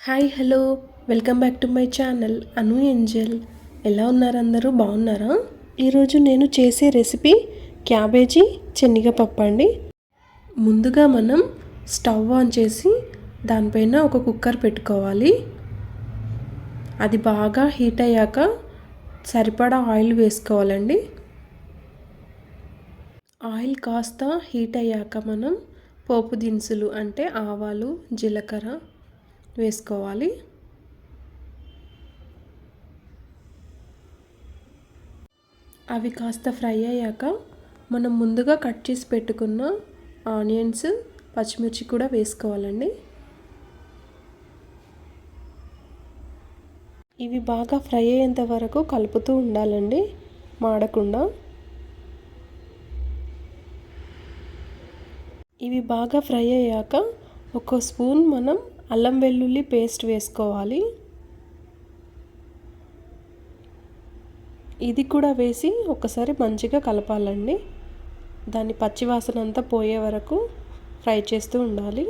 Hi hello welcome back to my channel Anu Angel. ఎలా ఉన్నారు అందరూ? బాగున్నారా? ఈరోజు నేను చేసే రెసిపీ క్యాబేజీ శనగపప్పు అండి. ముందుగా మనం స్టవ్ ఆన్ చేసి దానిపైన ఒక కుక్కర్ పెట్టుకోవాలి. అది బాగా హీట్ అయ్యాక సరిపడా ఆయిల్ వేసుకోవాలండి. ఆయిల్ కాస్త హీట్ అయ్యాక మనం పోపు దినుసులు అంటే ఆవాలు, జీలకర్ర వేసుకోవాలి. అవి కాస్త ఫ్రై అయ్యాక మనం ముందుగా కట్ చేసి పెట్టుకున్న ఆనియన్స్, పచ్చిమిర్చి కూడా వేసుకోవాలండి. ఇవి బాగా ఫ్రై అయ్యేంత వరకు కలుపుతూ ఉండాలండి, మాడకుండా. ఇవి బాగా ఫ్రై అయ్యాక ఒక స్పూన్ మనం అల్లం వెల్లుల్లి పేస్ట్ వేసుకోవాలి. ఇది కూడా వేసి ఒకసారి మంచిగా కలపాలండి. దాని పచ్చివాసన అంతా పోయే వరకు ఫ్రై చేస్తూ ఉండాలి.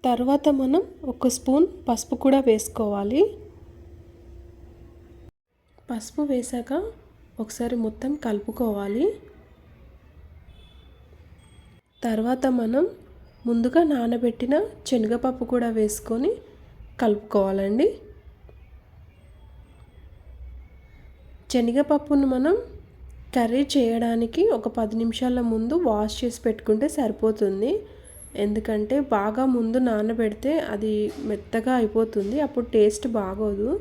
తర్వాత మనం ఒక స్పూన్ పసుపు కూడా వేసుకోవాలి. పసుపు వేసాక ఒకసారి మొత్తం కలుపుకోవాలి. తర్వాత మనం ముందుగా నానబెట్టిన శనగపప్పు కూడా వేసుకొని కలుపుకోవాలండి. శనగపప్పును మనం కర్రీ చేయడానికి ఒక 10 నిమిషాల ముందు వాష్ చేసి పెట్టుకుంటే సరిపోతుంది. ఎందుకంటే బాగా ముందు నానబెడితే అది మెత్తగా అయిపోతుంది, అప్పుడు టేస్ట్ బాగోదు.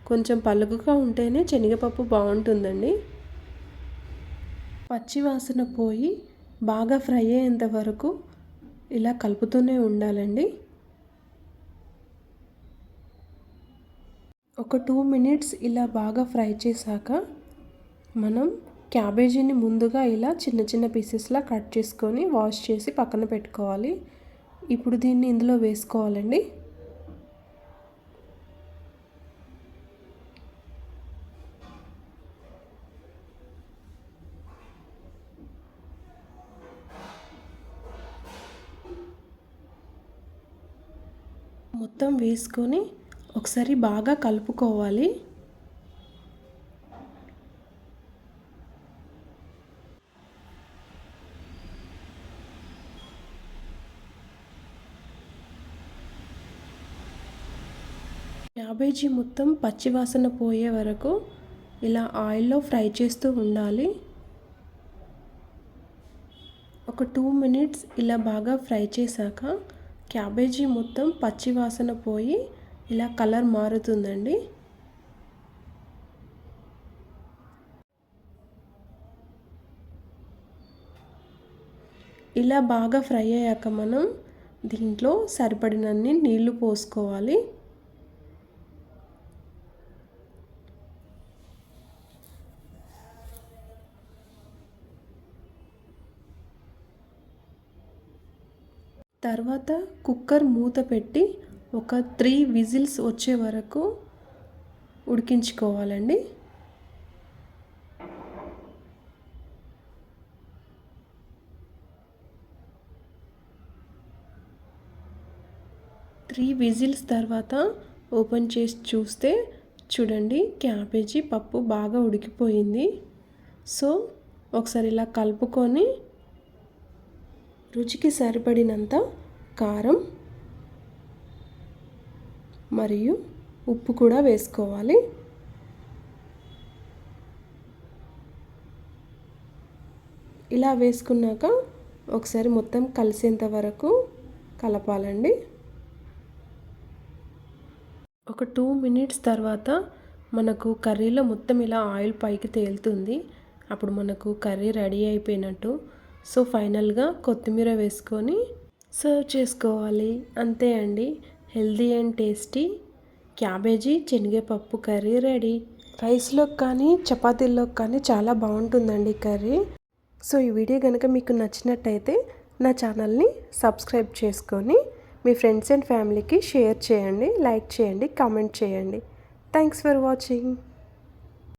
కొంచెం పలుకుగా ఉంటేనే శనగపప్పు బాగుంటుందండి. పచ్చివాసన పోయి బాగా ఫ్రై అయ్యేంత వరకు ఇలా కలుపుతూనే ఉండాలండి. ఒక 2 మినిట్స్ ఇలా బాగా ఫ్రై చేశాక మనం క్యాబేజీని ముందుగా ఇలా చిన్న చిన్న పీసెస్లా కట్ చేసుకొని వాష్ చేసి పక్కన పెట్టుకోవాలి. ఇప్పుడు దీన్ని ఇందులో వేసుకోవాలండి. మొత్తం వేసుకొని ఒకసారి బాగా కలుపుకోవాలి. క్యాబేజీ మొత్తం పచ్చివాసన పోయే వరకు ఇలా ఆయిల్లో ఫ్రై చేస్తూ ఉండాలి. ఒక 2 మినిట్స్ ఇలా బాగా ఫ్రై చేశాక క్యాబేజీ మొత్తం పచ్చివాసన పోయి ఇలా కలర్ మారుతుందండి. ఇలా బాగా ఫ్రై అయ్యాక మనం దీంట్లో సరిపడినన్ని నీళ్లు పోసుకోవాలి. తర్వాత కుక్కర్ మూత పెట్టి ఒక 3 విజిల్స్ వచ్చే వరకు ఉడికించుకోవాలండి. త్రీ విజిల్స్ తర్వాత ఓపెన్ చేసి చూస్తే చూడండి, క్యాబేజీ పప్పు బాగా ఉడికిపోయింది. సో ఒకసారి ఇలా కలుపుకొని రుచికి సరిపడినంత కారం మరియు ఉప్పు కూడా వేసుకోవాలి. ఇలా వేసుకున్నాక ఒకసారి మొత్తం కలిసేంత వరకు కలపాలండి. ఒక 2 మినిట్స్ తర్వాత మనకు కర్రీలో మొత్తం ఇలా ఆయిల్ పైకి తేలుతుంది. అప్పుడు మనకు కర్రీ రెడీ అయిపోయినట్టు. సో ఫైనల్గా కొత్తిమీర వేసుకొని సర్వ్ చేసుకోవాలి. అంతే అండి, హెల్దీ అండ్ టేస్టీ క్యాబేజీ శనగపప్పు కర్రీ రెడీ. రైస్లోకి కానీ చపాతీల్లోకి కానీ చాలా బాగుంటుందండి కర్రీ. సో ఈ వీడియో కనుక మీకు నచ్చినట్టయితే నా ఛానల్ని సబ్స్క్రైబ్ చేసుకొని మీ ఫ్రెండ్స్ అండ్ ఫ్యామిలీకి షేర్ చేయండి, లైక్ చేయండి, కామెంట్ చేయండి. Thanks for watching.